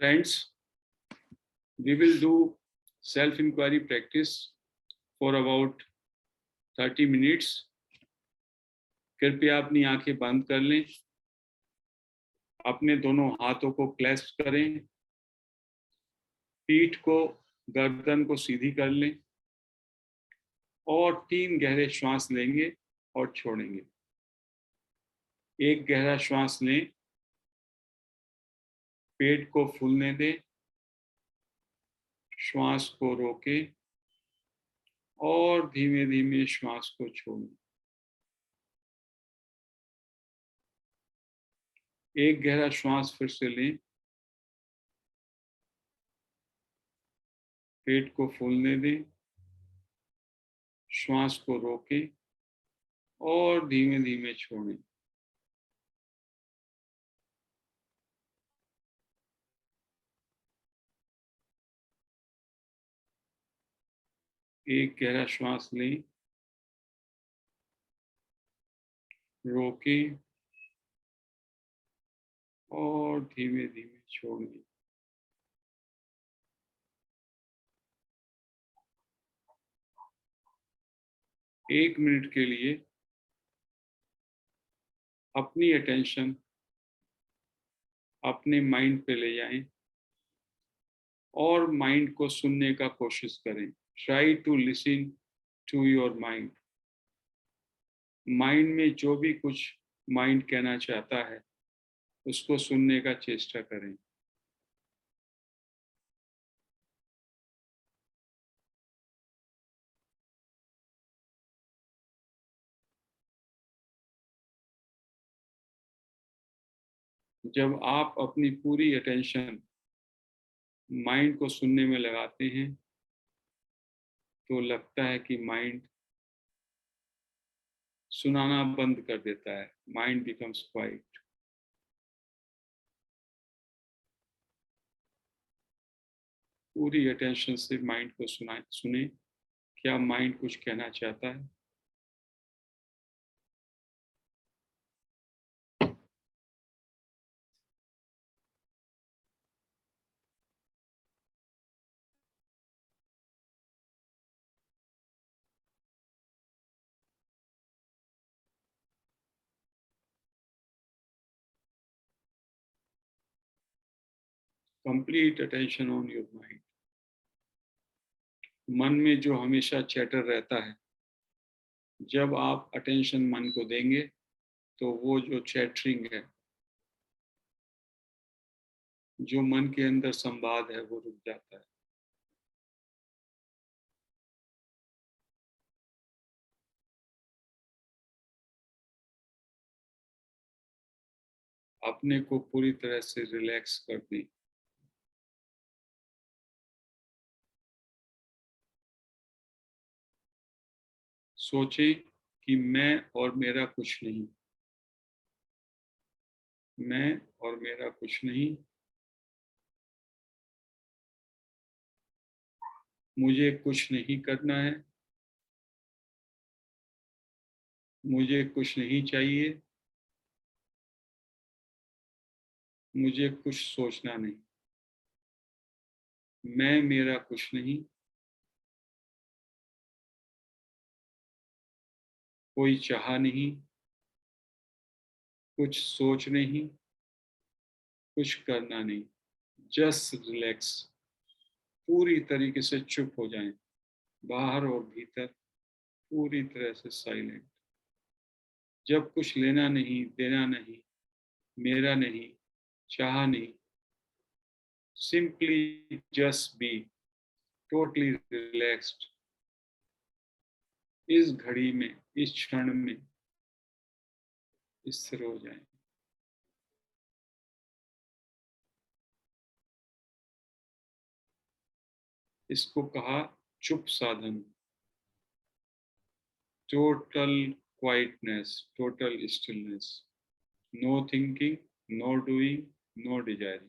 Friends, we will do self-inquiry practice for about 30 minutes. कृपया अपनी आंखें बंद कर लें, अपने दोनों हाथों को क्लैस्प करें, पीठ को, गर्दन को सीधी कर लें और 3 गहरे श्वास लेंगे और छोड़ेंगे। एक गहरा श्वास लें, पेट को फूलने दें, श्वास को रोकें और धीमे धीमे श्वास को छोड़ें। एक गहरा श्वास फिर से लें, पेट को फूलने दें, श्वास को रोकें और धीमे धीमे छोड़ें। एक गहरा श्वास लें, रोकें और धीमे धीमे छोड़ें। एक मिनट के लिए अपनी अटेंशन अपने माइंड पे ले जाएं और माइंड को सुनने का कोशिश करें। Try to listen to your mind. Mind में जो भी कुछ माइंड कहना चाहता है उसको सुनने का चेष्टा करें। जब आप अपनी पूरी अटेंशन माइंड को सुनने में लगाते हैं तो लगता है कि माइंड सुनाना बंद कर देता है। Mind becomes quite. पूरी अटेंशन से माइंड को सुने। क्या माइंड कुछ कहना चाहता है? Complete attention on your mind. मन में जो हमेशा चैटर रहता है, जब आप अटेंशन मन को देंगे तो वो जो चैटरिंग है, जो मन के अंदर संवाद है, वो रुक जाता है। अपने को पूरी तरह से रिलैक्स कर दें। सोचें कि मैं और मेरा कुछ नहीं। मैं और मेरा कुछ नहीं। मुझे कुछ नहीं करना है। मुझे कुछ नहीं चाहिए। मुझे कुछ सोचना नहीं। मैं मेरा कुछ नहीं। कोई चाह नहीं। कुछ सोच नहीं। कुछ करना नहीं। Just relax. पूरी तरीके से चुप हो जाएं। बाहर और भीतर पूरी तरह से साइलेंट। जब कुछ लेना नहीं, देना नहीं, मेरा नहीं, चाह नहीं, simply just be totally relaxed. इस घड़ी में, इस क्षण में स्थिर हो जाएं। इसको कहा चुप साधन। Total quietness, total stillness. No thinking, no doing, no desiring.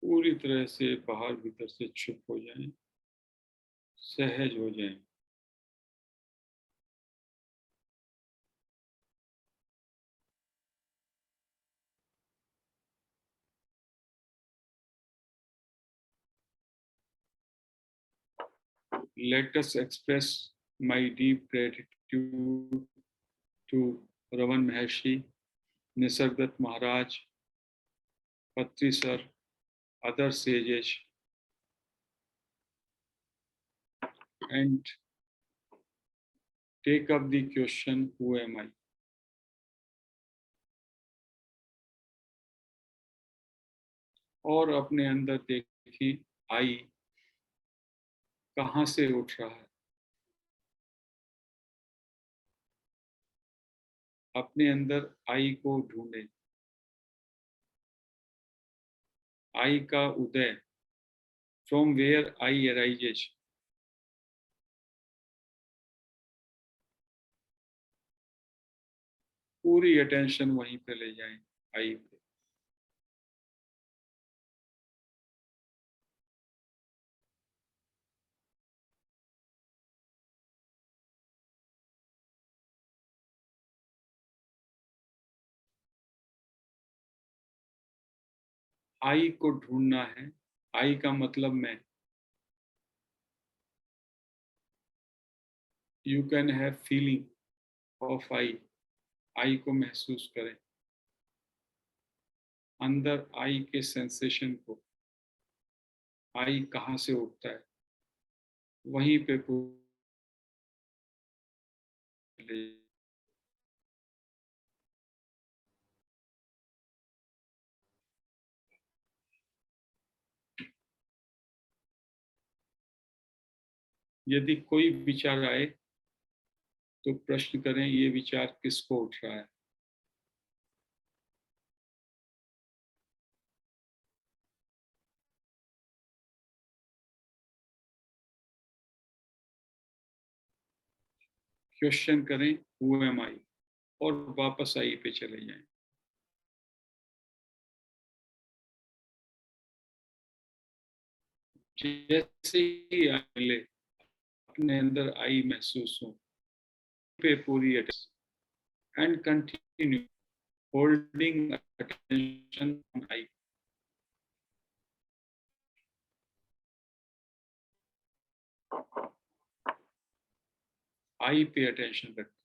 पूरी तरह से बाहर भीतर से चुप हो जाएं, सहज हो जाएं। Let us express my deep gratitude to Ravan Maharshi, Nisargadatta Maharaj, Patri Sir, other sages, and take up the question, who am I? और अपने अंदर देखिए, आई कहाँ से उठ रहा है। अपने अंदर आई को ढूंढें। आई का उदय, फ्रॉम वेयर आई अराइजेस। पूरी अटेंशन वहीं पे ले जाएं, आई पे। आई को ढूंढना है। आई का मतलब मैं। You can have feeling of I. I को महसूस करें, अंदर आई के सेंसेशन को। आई कहाँ से उठता है, वहीं पे यदि कोई विचार आए तो प्रश्न करें, ये विचार किसको उठ रहा है। क्वेश्चन करें, हु एम आई, और वापस आई पे चले जाएं। जैसे ही आई मिले, अपने अंदर आई महसूस हो, पे पूरी attention and continue holding attention on I. I pay attention रखें,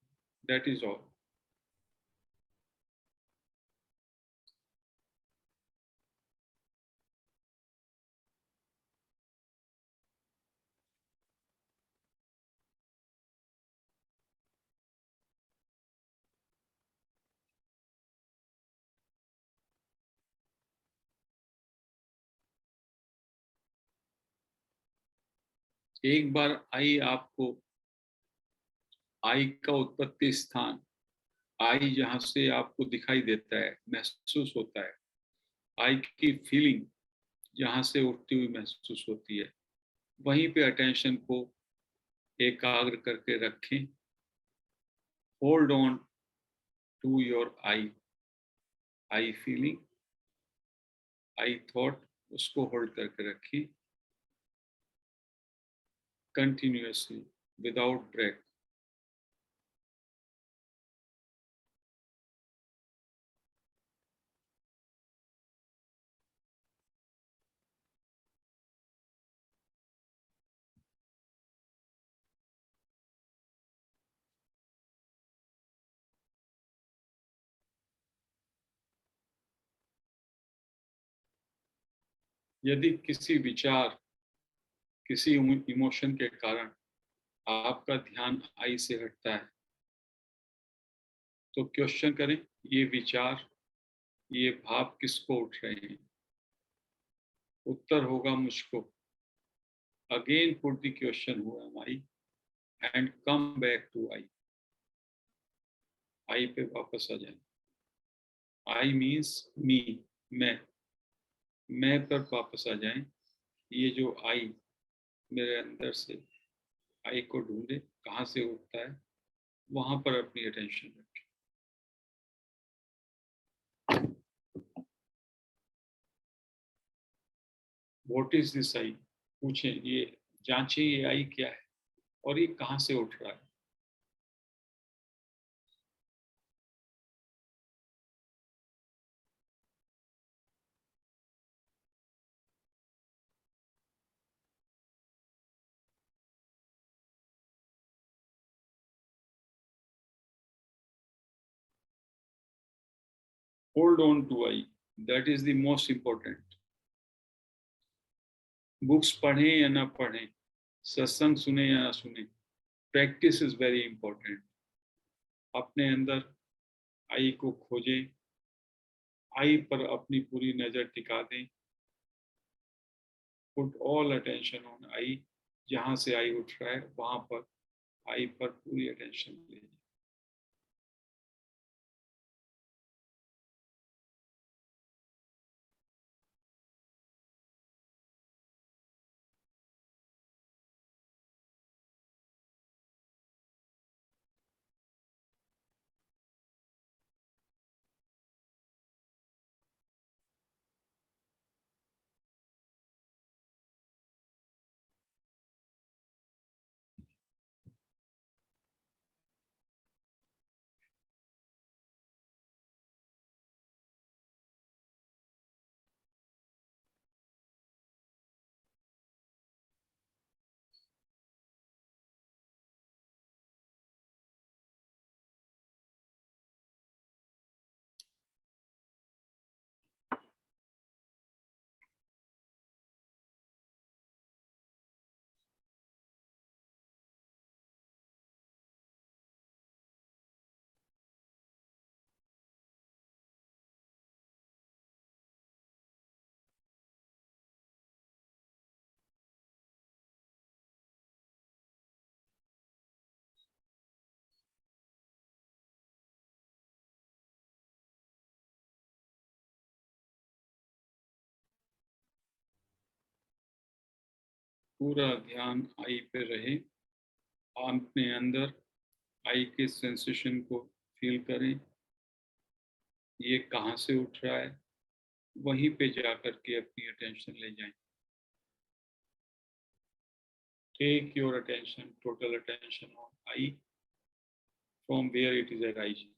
दैट इज ऑल। एक बार आई आपको, आई का उत्पत्ति स्थान, आई जहां से आपको दिखाई देता है, महसूस होता है, आई की फीलिंग जहां से उठती हुई महसूस होती है, वहीं पे अटेंशन को एकाग्र करके रखें। Hold on to your I. I feeling, I thought, उसको होल्ड करके रखिए कंटिन्यूअसली, विदाउट ब्रेक। यदि किसी विचार, किसी इमोशन के कारण आपका ध्यान आई से हटता है, तो क्वेश्चन करें, ये विचार, ये भाव किसको उठ रहे हैं। उत्तर होगा मुझको। Again put the question, who am I, and come back to I. I पे वापस आ जाए। आई मीन्स मी, मैं पर वापस आ जाएं। ये जो आई मेरे अंदर से आई को ढूंढे, कहाँ से उठता है, वहां पर अपनी अटेंशन रखें। व्हाट इज दिस आई, पूछें, ये जांचें ये आई क्या है और ये कहाँ से उठ रहा है. Hold on to I, that is the most important. Books पढ़ें या ना पढ़ें, सत्संग सुने या ना सुने, प्रैक्टिस इज वेरी इंपॉर्टेंट. अपने अंदर आई को खोजें, आई पर अपनी पूरी नजर टिका दें. पुट ऑल अटेंशन ऑन आई. जहां से आई उठ रहा है वहां पर आई पर पूरी अटेंशन ले. पूरा ध्यान आई पे रहे. अपने अंदर आई के सेंसेशन को फील करें. ये कहाँ से उठ रहा है, वहीं पे जाकर के अपनी अटेंशन ले जाएं. Take your attention, total attention on I, from where it is arising.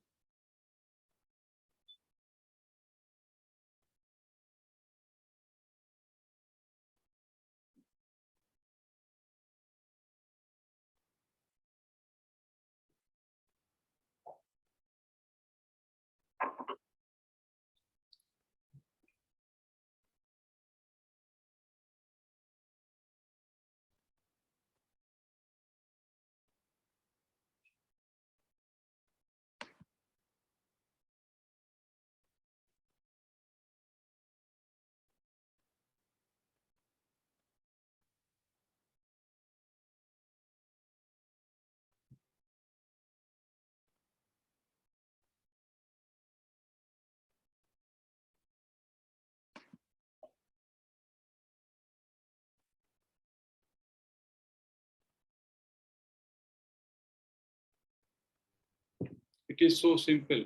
It is so simple.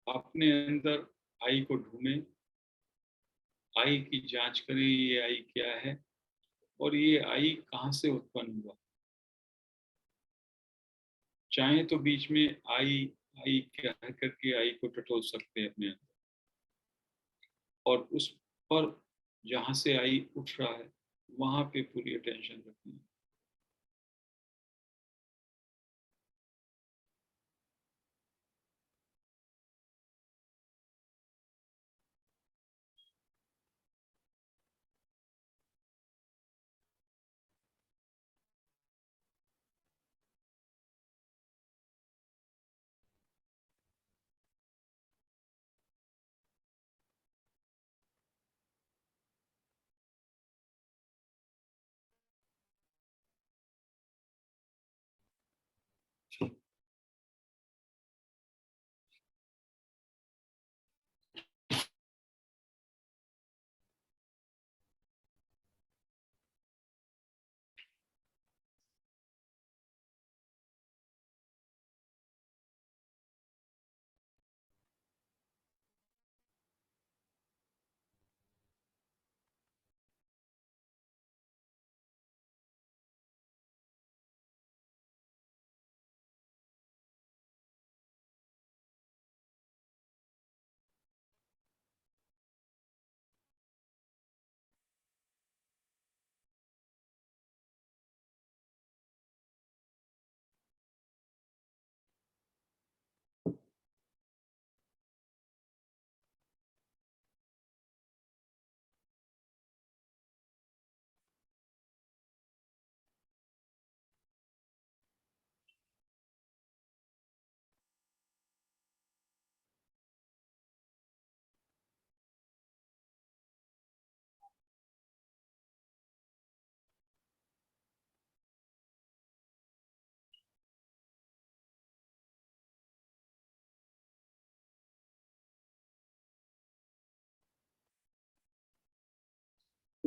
अपने अंदर आई को ढूंढें, आई की जांच करें, ये आई क्या है और ये आई कहाँ से उत्पन्न हुआ. चाहे तो बीच में आई आई कह करके आई को टटोल सकते हैं अपने अंदर, और उस पर जहाँ से आई उठ रहा है वहां पे पूरी अटेंशन रखनी है.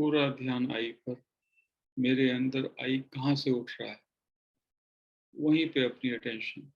पूरा ध्यान आई पर। मेरे अंदर आई कहाँ से उठ रहा है, वहीं पे अपनी अटेंशन।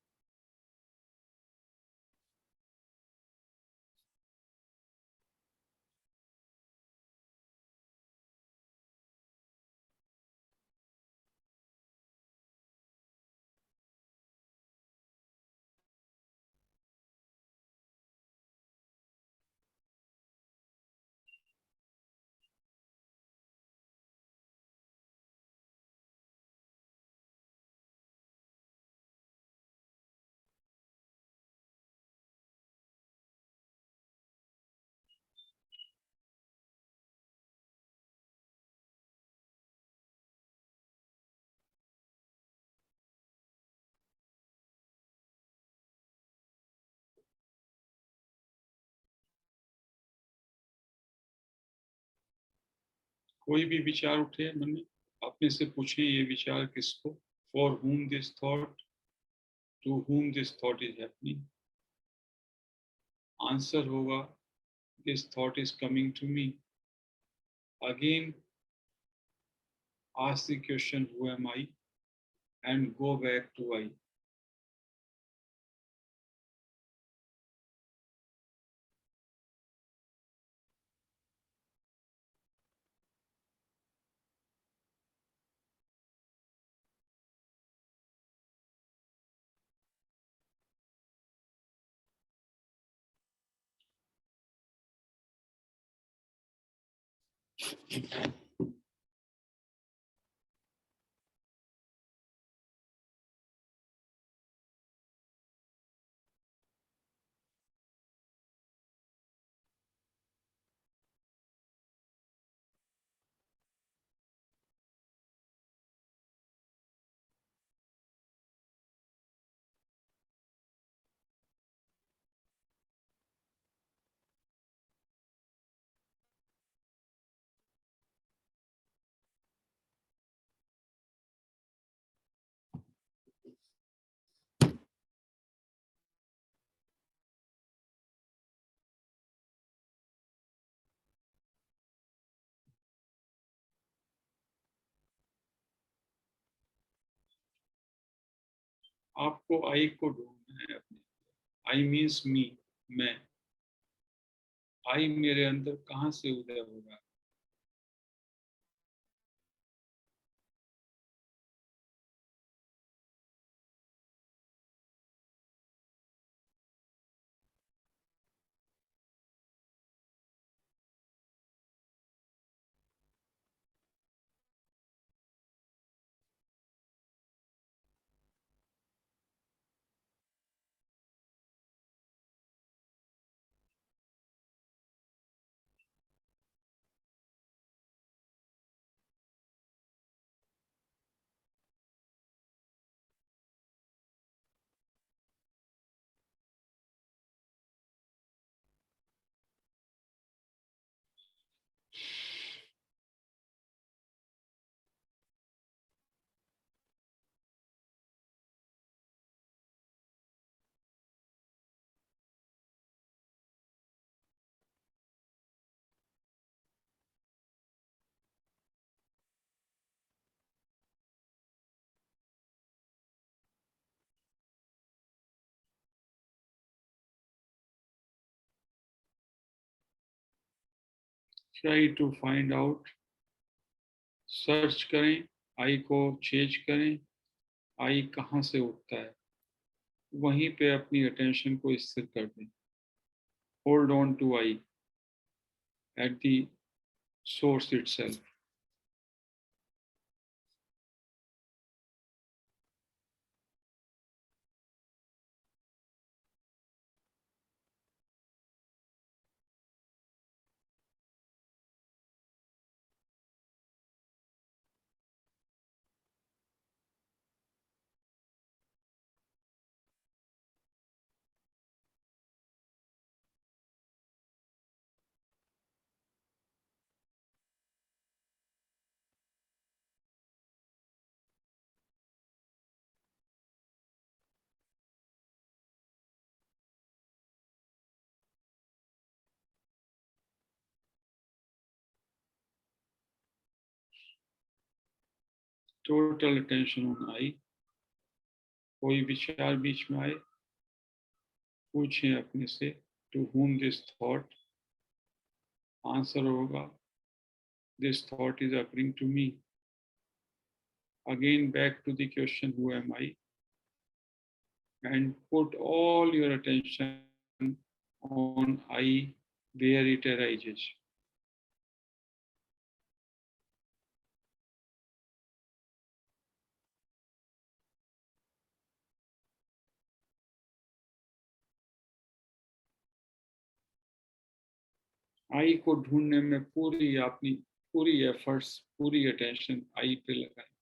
कोई भी विचार उठे मन में, अपने से पूछें ये विचार किसको, for whom this thought, to whom this thought is happening. Answer होगा this thought is coming to me. Again ask the question who am I and go back to I. आपको आई को ढूंढना है अपने। आई मीन्स मी, मैं। आई मेरे अंदर कहाँ से उदय होगा। Try to find out, search करें, आई को चेंज करें। आई कहाँ से उठता है, वहीं पे अपनी अटेंशन को स्थिर कर दें। Hold on to I at the source itself. Total attention on I. कोई विचार बीच में आए, पूछें अपने से, to whom this thought. Answer होगा, this thought is occurring to me. Again back to the question, who am I, and put all your attention on I where it arises. आई को ढूंढने में पूरी एफर्ट्स, पूरी अटेंशन आई पे लगाएं।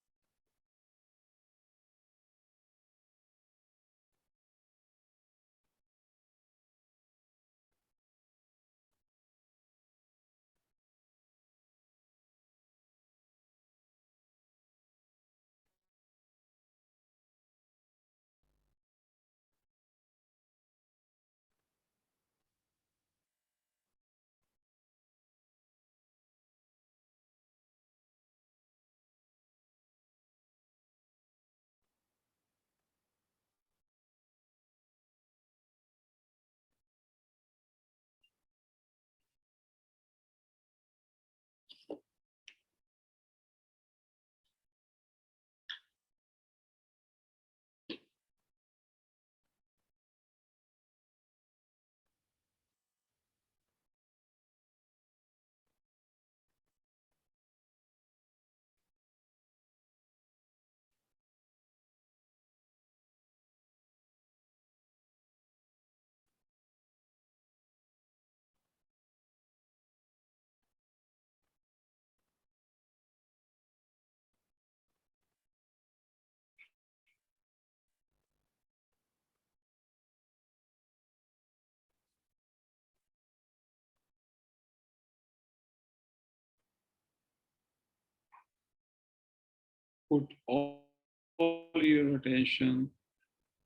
Put all your attention,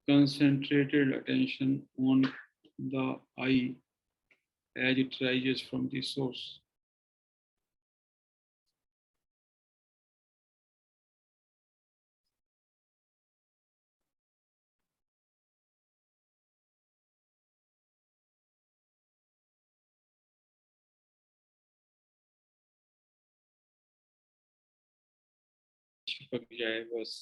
concentrated attention on the I as it rises from the source. चिपक जाए बस।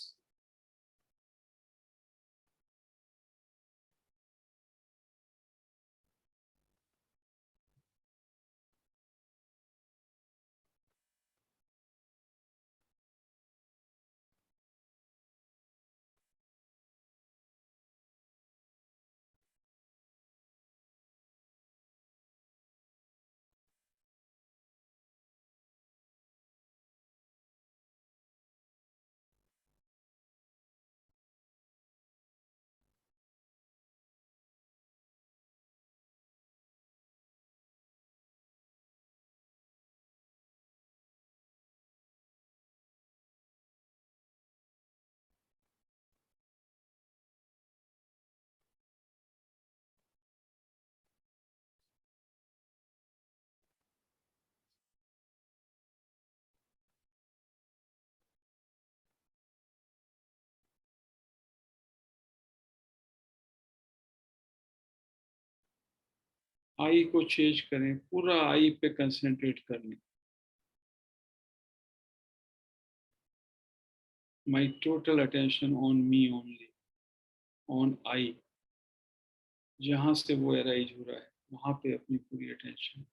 आई को चेंज करें, पूरा आई पे कंसंट्रेट कर लें। माई total attention on me only, on I. जहां से वो अराइज हो रहा है वहां पे अपनी पूरी attention.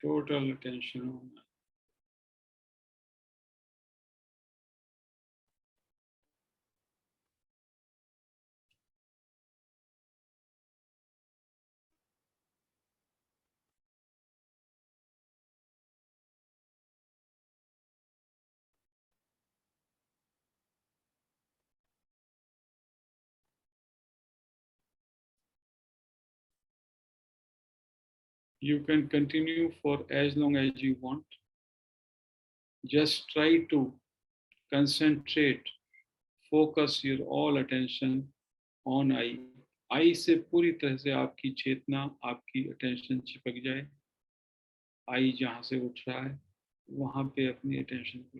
Total attention on I. You can continue for as long as you want. Just try to concentrate, focus your all attention on I. आई से पूरी तरह से आपकी चेतना, आपकी अटेंशन चिपक जाए। आई जहाँ से उठ रहा है वहाँ पे अपनी अटेंशन को